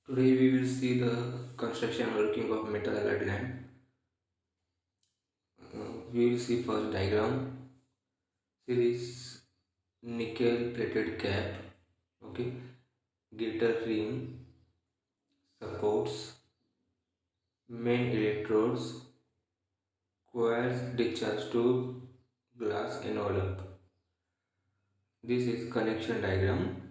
Today we will see the construction working of metal halide lamp. We will see first diagram. See this nickel plated cap, okay, gator ring, supports, main electrodes, coils discharge tube, glass envelope. This is connection diagram.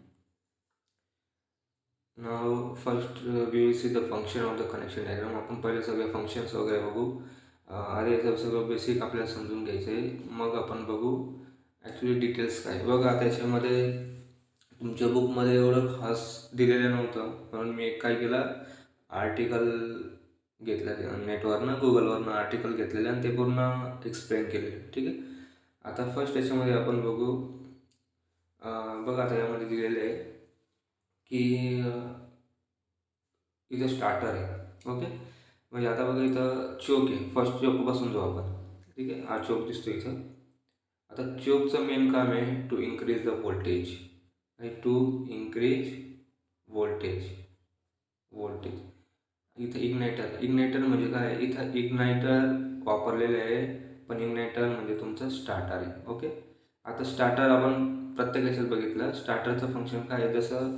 Now first we will see the function of the connection diagram. आपण पहिले सगळे functions वगैरे बघू. आधी याचं सगळं basic आपल्याला समजून घ्यायचं आहे, मग आपण बघू ॲक्च्युली डिटेल्स काय. बघा त्याच्यामध्ये तुमच्या बुकमध्ये एवढं खास दिलेलं नव्हतं, म्हणून मी काय केलं, आर्टिकल घेतलं नेटवरनं, गुगलवरनं आर्टिकल घेतलेलं आणि ते पूर्ण एक्सप्लेन केले. ठीक आहे. आता फर्स्ट याच्यामध्ये आपण बघू. बघा आता यामध्ये दिलेलं आहे की इथं स्टार्टर आहे. ओके, म्हणजे आता बघा इथं चोक आहे. फर्स्ट चोकपासून जाऊ आपण. ठीक आहे, हा चोक दिसतो इथं. आता चोकचं मेन काम आहे to increase the voltage. To increase voltage. इथं इग्नायटर म्हणजे काय, इथं इग्नायटर वापरलेलं आहे, पण इग्नायटर म्हणजे तुमचं स्टार्टर आहे. ओके, आता स्टार्टर आपण प्रत्येक याच्यात बघितलं. स्टार्टरचं फंक्शन काय आहे, जसं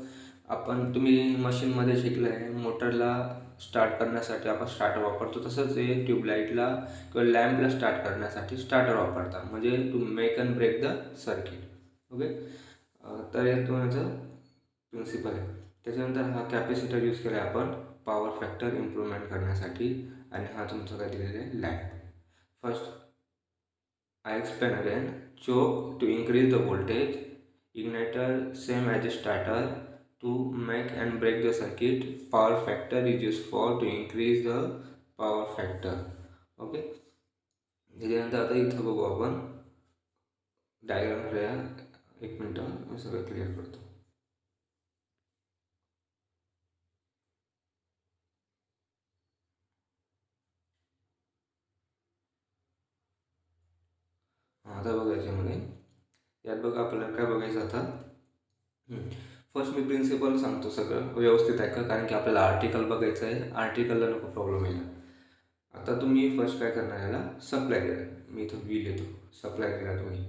तुम्ही मशीनमध्ये शिकलं आहे, मोटरला स्टार्ट करण्यासाठी आपण स्टार्टर वापरतो, तसंच हे ट्यूबलाईटला किंवा लॅम्पला स्टार्ट करण्यासाठी स्टार्टर वापरतात, म्हणजे to make and break the circuit. Okay, तर हे याचं प्रिन्सिपल आहे. त्याच्यानंतर हा कॅपॅसिटर यूज केला आहे आपण पॉवर फॅक्टर इम्प्रूव्हमेंट करण्यासाठी, आणि हा तुमचं काय दिलेलं आहे, lamp. First I explain again. Choke to increase the voltage, igniter same as a starter to make and break the circuit, power factor is used for to increase the power factor. Okay, त्याच्यानंतर आता इथं बघू आपण diagram करूया. एक मिनटं मी सगळं clear करतो. आता बघा याच्यामध्ये, यात बघा आपल्याला काय बघायचं आता. फर्स्ट मी प्रिन्सिपल सांगतो, सगळं व्यवस्थित आहे का, कारण की आपल्याला आर्टिकल बघायचं आहे, आर्टिकलला नको प्रॉब्लेम येईल. आता तुम्ही फर्स्ट काय करणार, याला सप्लाय दिला. मी इथं बिल येतो, सप्लाय दिला तुम्ही.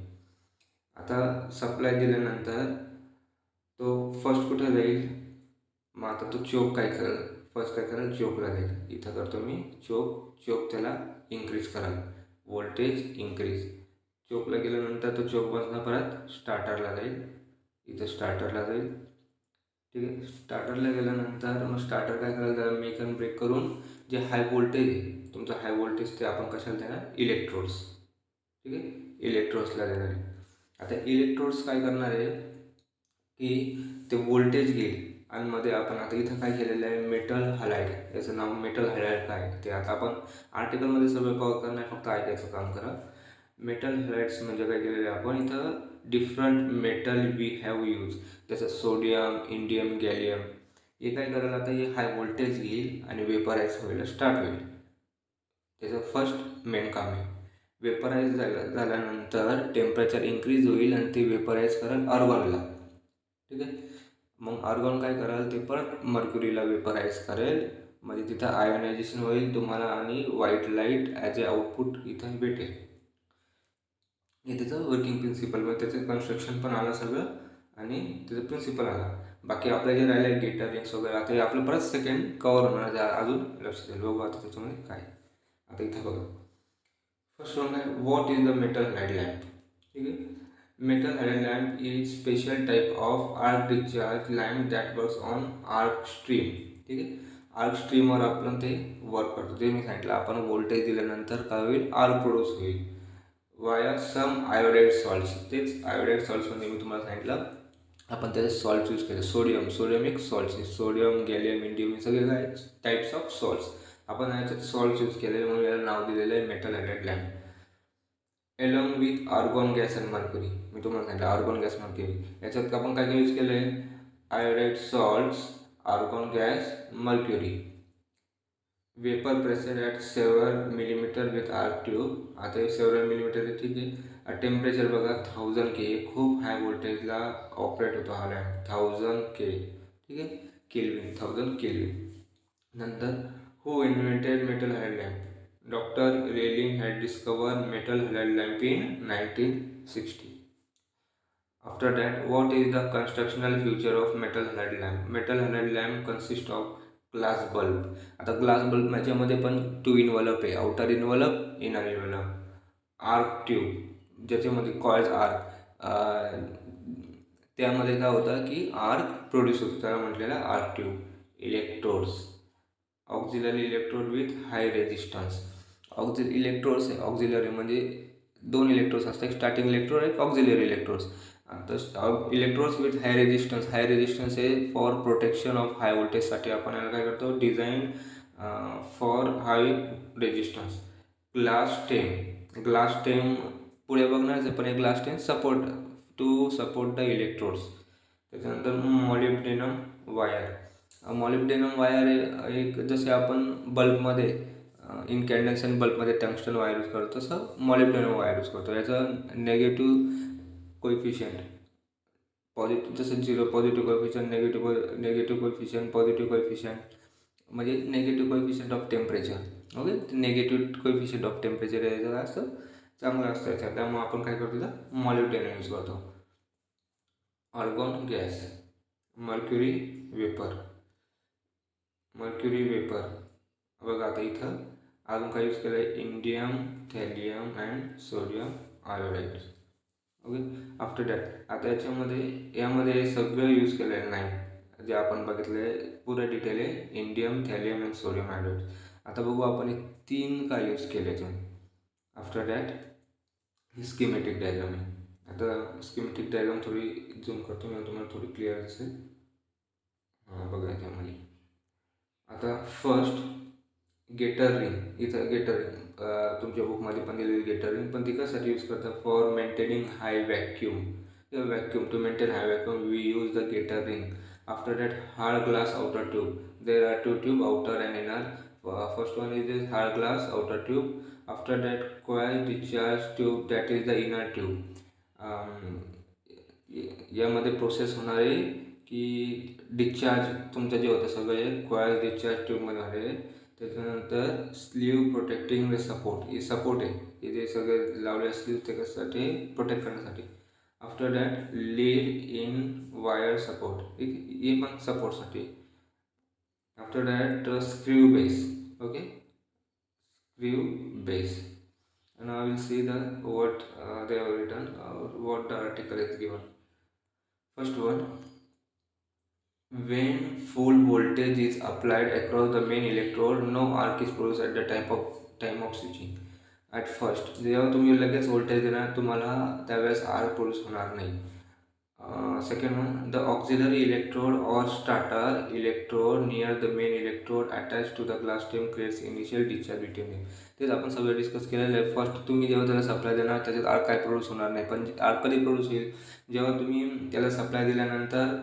आता सप्लाय दिल्यानंतर तो फर्स्ट कुठे जाईल, मग आता तो चोक काय करेल, फर्स्ट काय करेल, चोकला जाईल. इथं करतो मी चोक त्याला इन्क्रीज कराल, व्होल्टेज इन्क्रीज. चोकला गेल्यानंतर तो चोकपासून परत स्टार्टरला जाईल. इथं स्टार्टरला जाईल. ठीक आहे, स्टार्टरला गेल्यानंतर मग स्टार्टर काय करायला, त्याला मेक अँड ब्रेक करून जे हाय व्होल्टेज आहे तुमचं, हाय व्होल्टेज ते आपण कशाला देणार, इलेक्ट्रोड्स. ठीक आहे, इलेक्ट्रोड्सला देणार आहे. आता इलेक्ट्रोड्स काय करणार आहे की ते व्होल्टेज घेईल, आणि मध्ये आपण आता इथं काय केलेलं आहे, मेटल हलाईड. याचं नाव मेटल हलाईड काय ते आता आपण आर्टिकलमध्ये सगळं कव्हर करणार, फक्त ऐकायचं काम करा. मेटल हलाइड्स म्हणजे काय केलेलं आहे आपण इथं, different metal we have use, जसं सोडियम, इंडियम, गॅलियम. हे काय करायला, आता हे हाय व्होल्टेज घेईल आणि वेपराईज व्हायला स्टार्ट होईल. त्याचं फर्स्ट मेन काम आहे. वेपराईज झाल्यानंतर टेम्परेचर इन्क्रीज होईल आणि ते वेपराईज करेल आर्गॉनला. ठीक आहे, मग आर्गॉन काय कराल, ते परत मर्क्युरीला वेपराईज करेल, म्हणजे तिथं आयोनायझेशन होईल तुम्हाला, आणि व्हाईट लाईट ॲज ए आउटपुट इथं भेटेल. हे त्याचं वर्किंग प्रिन्सिपल, मग त्याचं कन्स्ट्रक्शन पण आलं सगळं, आणि त्याचं प्रिन्सिपल आला. बाकी आपलं जे राहिलं आहे डेटा रिंग्स वगैरे, आता हे आपलं परत सेकंड कवर होणार, अजून लक्षात येईल. बघू आता त्याच्यामध्ये काय. आता इथं बघा, फर्स्ट वन आहे, what is the metal hide lamp. ठीक आहे, metal hide lamp is special type of arc discharge lamp that works on arc stream. ठीक आहे, आर्क स्ट्रीमवर आपण ते वर्क करतो. ते मी सांगितलं, आपण व्होल्टेज दिल्यानंतर काय होईल, आर्क प्रोड्यूस होईल वाया सम आयोडाईड सॉल्ट्स. तेच आयोडाईड सॉल्ट्समध्ये मी तुम्हाला सांगितलं, आपण त्याचे सॉल्ट्स यूज केले. सोडियम एक सॉल्ट्स आहे. सोडियम, गॅलियम, इंडियम हे सगळे काय टाईप्स ऑफ सॉल्ट्स, आपण याच्यात सॉल्ट्स यूज केलेले, म्हणून याला नाव दिलेलं आहे metal hydride lamp. Along with argon gas and mercury. मी तुम्हाला सांगितलं आर्गॉन गॅस, मर्क्युरी. याच्यात आपण काय काय यूज केलं आहे, iodide salts, argon gas, mercury. Vapour pressure at 7 millimetre with arc tube. आता हे 7 मिलीमीटर आहे. ठीक आहे, टेम्परेचर बघा 1000 K, खूप हाय व्होल्टेजला ऑपरेट होतो हा लॅम्प, 1000 K. ठीक आहे, केल्विन, 1000 केल्विन. नंतर who invented metal halide lamp? Doctor Reiling had discover metal halide lamp in 1960. After that, what is the constructional feature of metal halide lamp? Metal halide lamp consists of glass bulb. आता glass bulb मध्ये पण to envelope आहे, outer envelope, inner envelope. Arc tube ज्याच्यामध्ये coils arc, त्यामध्ये काय होतं की arc produce होतो, त्याला म्हटलेलं arc tube. Electrodes, auxiliary electrode with high resistance. Electrodes auxiliary म्हणजे दोन इलेक्ट्रोड्स असतात, एक स्टार्टिंग इलेक्ट्रोड एक ऑक्झिलरी इलेक्ट्रोड्स. तर electrodes with high resistance. High resistance हे फॉर प्रोटेक्शन ऑफ हाय व्होल्टेजसाठी आपण याला काय करतो, design for high resistance. Glass stem पुढे बघणार पण एक glass stem support the electrodes. त्याच्यानंतर मॉलिब्डेनम वायर. मॉलिब्डेनम वायर एक जसे आपण बल्बमध्ये इनकॅन्डेन्सेंट बल्बमध्ये टंगस्टन वायर यूज करतो, तसं मॉलिब्डेनम वायर यूज करतो. याचं नेगेटिव्ह कोएफिशियंट पॉझिटिव्ह, जसं 0 positive coefficient, negative coefficient, positive coefficient, म्हणजे negative coefficient of temperature. Okay, negative coefficient of temperature याचं काय असतं, चांगलं असतं याच्यात. त्यामुळे आपण काय करतो, तर मॉलिब्डेनम यूज करतो. Argon gas, mercury vapour. बघा आता इथं अजून काय यूज केलं आहे, indium, thallium and sodium iodide. Okay. After that आता यामध्ये सगळं यूज केलेलं नाही, जे आपण बघितले पुरं डिटेल आहे, indium, thallium and sodium iodide. आता बघू आपण 3 काय यूज केले ते. After that he schematic diagram आहे. आता स्कीमॅटिक डायग्राम थोडी झूम करतो मी, तुम्हाला थोडी क्लिअर दिसेल. बघा त्यामध्ये आता फर्स्ट गेटर रिंग. इथं गेटर रिंग तुमच्या बुकमध्ये पण दिलेली गेटर रिंग, पण ती कशासाठी यूज करतात, for maintaining high vacuum. To maintain high vacuum we use the getter ring. After that hard glass outer tube. There are 2 tube, outer and inner. First one is hard glass outer tube. After that coil discharge tube, that is the inner tube. यामध्ये process होणार आहे की discharge तुमचं जे होतं सगळे coil discharge ट्यूबमध्ये आले. त्याच्यानंतर स्लीव प्रोटेक्टिंग द सपोर्ट. हे सपोर्ट आहे, हे जे सगळे लावले स्लीव ते कशासाठी, प्रोटेक्ट करण्यासाठी. After that lead in wire support, हे पण सपोर्टसाठी. After that screw base. Okay, screw base. And I will see the what they have written or what the article is given. First one, when full voltage is applied across the main electrode, no arc is produced at the time of switching. At first, जेव्हा तुम्ही लगेच voltage देणार तुम्हाला त्यावेळेस arc produce होणार नाही. Second one, the auxiliary electrode और starter electrode near the main electrode attach to the glass stem creates initial discharge between them. तेच आपण सगळं डिस्कस केलेलं आहे. फर्स्ट तुम्ही जेव्हा त्याला सप्लाय देणार त्याच्यात आर्क काय प्रोड्यूस होणार नाही, पण आर्क कधी प्रोड्यूस होईल, जेव्हा तुम्ही त्याला सप्लाय दिल्यानंतर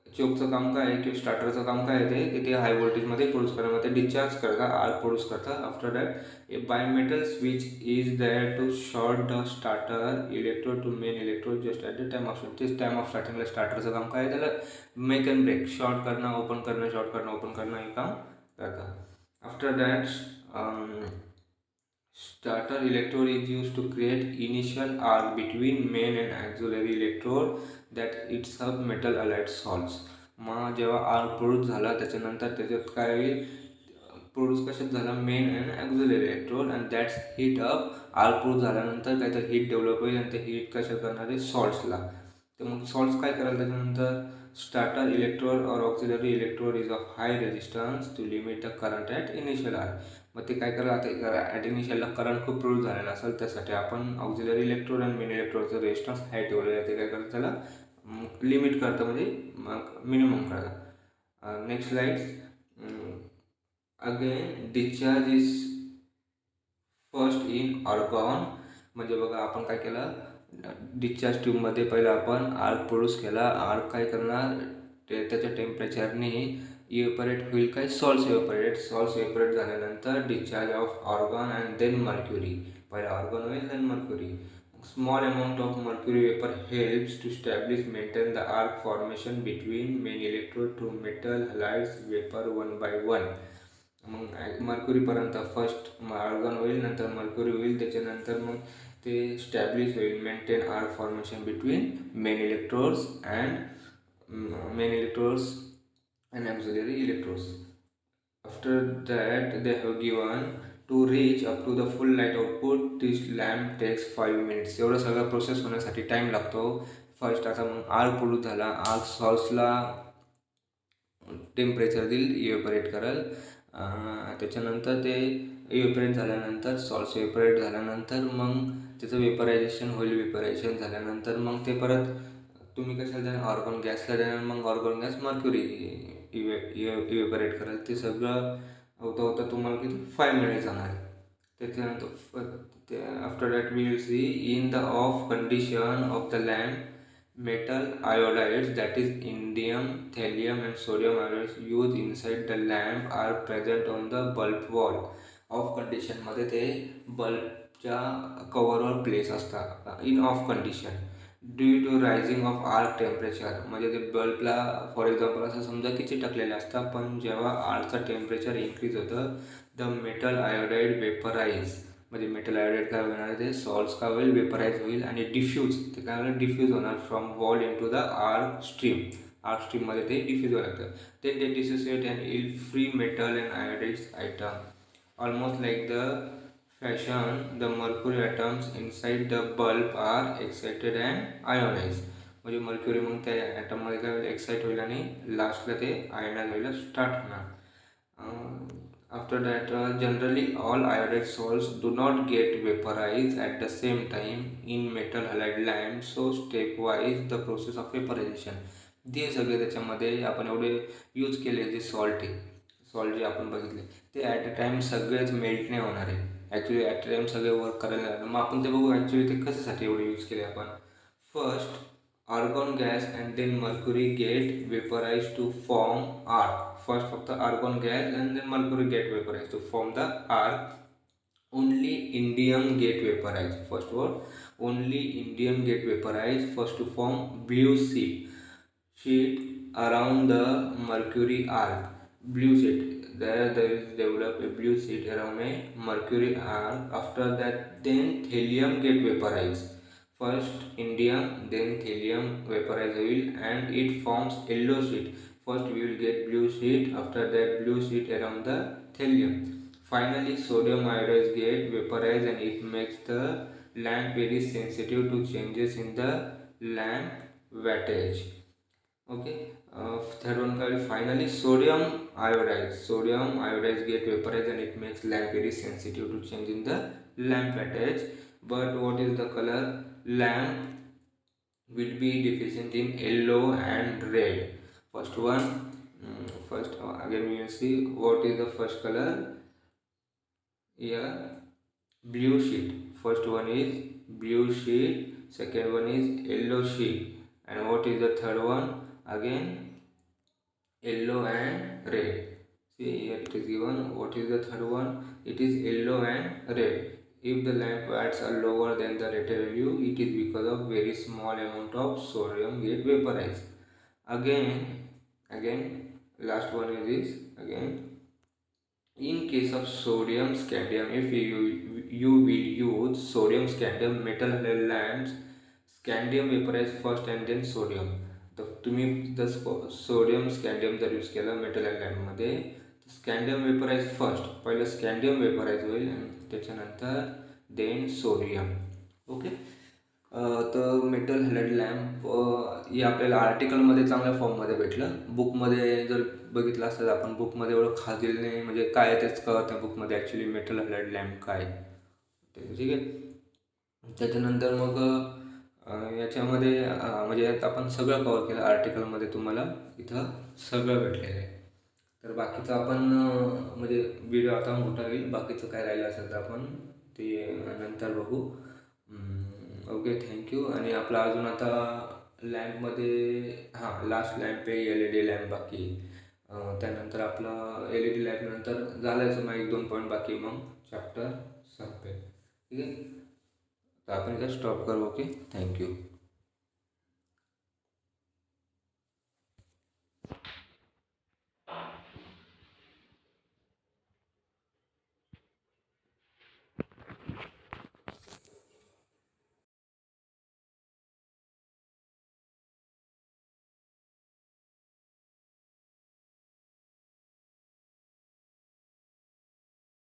चोकचं काम काय आहे किंवा स्टार्टरचं काम काय आहे ते, की ते हाय व्होल्टेजमध्ये प्रोड्यूस करण्यामध्ये डिस्चार्ज करतात, आर्क प्रोड्यूस करतात. After that a bimetal switch is there to short the starter electrode to main electrode just at the time of start. तेच टाइम ऑफ स्टार्टिंगला स्टार्टरचं काम काय आहे, त्याला मेक अँड ब्रेक, शॉर्ट करणं, ओपन करणं, शॉर्ट करणं, ओपन करणं हे काम करतात. After that starter electrode is used to create initial arc between main and auxiliary electrode that its up metal halide salts. मग जेव्हा आर्क प्रोड्यूस झाला त्याच्यानंतर त्याच्यात काय होईल, प्रोड्यूस कशात झाला, men and auxiliary electrode, and that's heat up. Arc produce झाल्यानंतर काहीतरी हीट डेव्हलप होईल आणि ते हीट कशात करणार आहे, सॉल्ट्सला. तर मग सॉल्ट्स काय करायला त्याच्यानंतर, स्टार्टर इलेक्ट्रोड और auxiliary electrode is of high resistance to limit the current at initial arc. मग ते काय करायला, आता ॲट इनिशियलला करंट खूप प्रोड्यूस झालेला असेल त्यासाठी आपण ऑक्झिलरी इलेक्ट्रोड आणि मेन इलेक्ट्रोडचं रेजिस्टन्स हाय ठेवलेलं आहे. ते काय करतं, त्याला लिमिट करतं, म्हणजे मिनिमम करतं. Next slide. Again discharge is first in argon. म्हणजे बघा आपण काय केलं, डिस्चार्ज ट्यूबमध्ये पहिला आपण आर्क प्रोड्यूस केला. आर्क काय करणार, त्याच्या टेम्परेचरने इव्हॅपोरेट होईल, काय, सॉल्ट्स इव्हॅपोरेट झाल्यानंतर discharge of argon and then mercury. पहिला ऑर्गॉन होईल then mercury. Small amount of mercury vapor helps to maintain the arc formation between main electrode to metal halides vapor one by one. मग मर्क्युरीपर्यंत first argon होईल, नंतर mercury होईल, त्याच्यानंतर मग ते स्टॅब्लिश होईल, maintain arc formation between main electrodes and auxiliary electrodes. After that, they have given to reach up to the full light output, this lamp takes 5 minutes. एवढं सगळं प्रोसेस होण्यासाठी टाईम लागतो. फर्स्ट आता मग आर्क प्रोड्यूस झाला, arc सॉल्सला temperature देईल, evaporate करेल. त्याच्यानंतर ते इव्हॅपोरेट झाल्यानंतर सॉल्ट्स इव्हॅपोरेट झाल्यानंतर मग त्याचं वेपरायझेशन होईल. वेपरायझेशन झाल्यानंतर मग ते परत तुम्ही कशाला देणार, ऑर्गॉन गॅसला देणार. मग ऑर्गॉन गॅस मर्क्युरी इव्हॅपोरेट करेल. ते सगळं होता होता तुम्हाला किती 5 मिनिट जाणार आहे. त्याच्यानंतर after that we will see in the off condition of the lamp metal iodides, that is indium, thallium and sodium iodides used inside the lamp are present on the bulb wall. Off कंडिशनमध्ये ते बल्बच्या कवरवर place असतात. In off condition due to rising of arc temperature, म्हणजे ते बल्बला for example असं समजा की चिटकलेले असतात, पण जेव्हा आर्कचं टेम्परेचर इन्क्रीज होतं द मेटल आयोडाईड वेपराईज, म्हणजे मेटल आयोडाईड काय होणार आहे, ते सॉल्ट्स काय होईल, वेपराईज होईल आणि डिफ्यूज, ते काय होणार, डिफ्यूज होणार from wall in to the arc stream. Arc स्ट्रीममध्ये ते डिफ्यूज होणार लागतं. देन ते dissociate and will free metal and iodide atom almost like the fashion. The mercury atoms inside the bulb are excited and ionize, म्हणजे mercury मग त्या ॲटममध्ये काय होईल, एक्साइट होईल आणि लास्टला ते आयोनाइज व्हायला स्टार्ट होणार. After that, generally all iodide salts do not get vaporized at the same time in metal halide lamps, so stepwise the process of vaporization. ते सगळे त्याच्यामध्ये आपण एवढे यूज केले जे सॉल्ट आहे, सॉल्ट जे आपण बघितले ते ॲट अ टाईम सगळेच मेल्ट नाही होणार आहे. ॲक्च्युली ॲट अ टाईम सगळे वर्क करायला लागणार. मग आपण ते बघू ॲक्च्युली ते कशासाठी एवढे यूज केले आपण. First argon gas and then mercury get vaporized to form arc. First फक्त argon gas and then mercury get vaporized to form the arc. Only indium get vaporized. First word, only indium get vaporized first to form blue sheet around the mercury arc. Blue sheet, there is develop a blue sheet around a mercury arc. After that, then thallium get vaporized. First indium, then thallium vaporize oil and it forms yellow sheet. First we will get blue sheet, after that blue sheet around the thallium. Finally sodium iodide get vaporized and it makes the lamp very sensitive to changes in the lamp wattage. Okay. Third one called finally sodium iodide get vaporized and it makes lamp very sensitive to change in the lamp wattage. But what is the color? Lamp will be deficient in yellow and red. First one, again we will see what is the first color. Here blue sheet, first one is blue sheet, second one is yellow sheet, and what is the third one? Again yellow and red. See here it is given what is the third one, it is yellow and red. If the lamp watts are lower than the rated value, it is because of very small amount of sodium get vaporized. Again last one is this. Again, in case of sodium scandium, if you will use sodium scandium metal halide lamps, scandium vaporize first and then sodium. तर तुम्ही जर sodium स्कॅन्डियम जर use केला metal लॅम्पमध्ये, स्कॅन्डियम वेपराईज first, पहिलं स्कॅन्डियम वेपराईज होईल आणि त्याच्यानंतर then sodium. Okay. तर मेटल हॅलाइड लॅम्प हे आपल्याला आर्टिकलमध्ये चांगल्या फॉर्ममध्ये भेटलं. बुकमध्ये जर बघितलं असतं तर आपण बुकमध्ये एवढं खास दिलं नाही, म्हणजे काय आहे तेच कळत नाही बुकमध्ये ॲक्च्युली मेटल हॅलाइड लॅम्प काय ते. ठीक आहे. त्याच्यानंतर मग याच्यामध्ये म्हणजे यात आपण सगळं कवर केलं. आर्टिकलमध्ये तुम्हाला इथं सगळं भेटलेलं आहे. तर बाकीचं आपण म्हणजे व्हिडिओ आता मोठा होईल, बाकीचं काय राहिलं असेल तर आपण ते नंतर बघू. Okay, thank you. आणि आपला अजून आता लॅम्पमध्ये लास्ट लॅम्प आहे LED लॅम्प बाकी. त्यानंतर आपला LED लॅम्प नंतर झाल्याचं मग 1-2 पॉईंट बाकी, मग चॅप्टर संपेल. ठीक आहे. तर आपण इथं स्टॉप करू. Okay, thank you.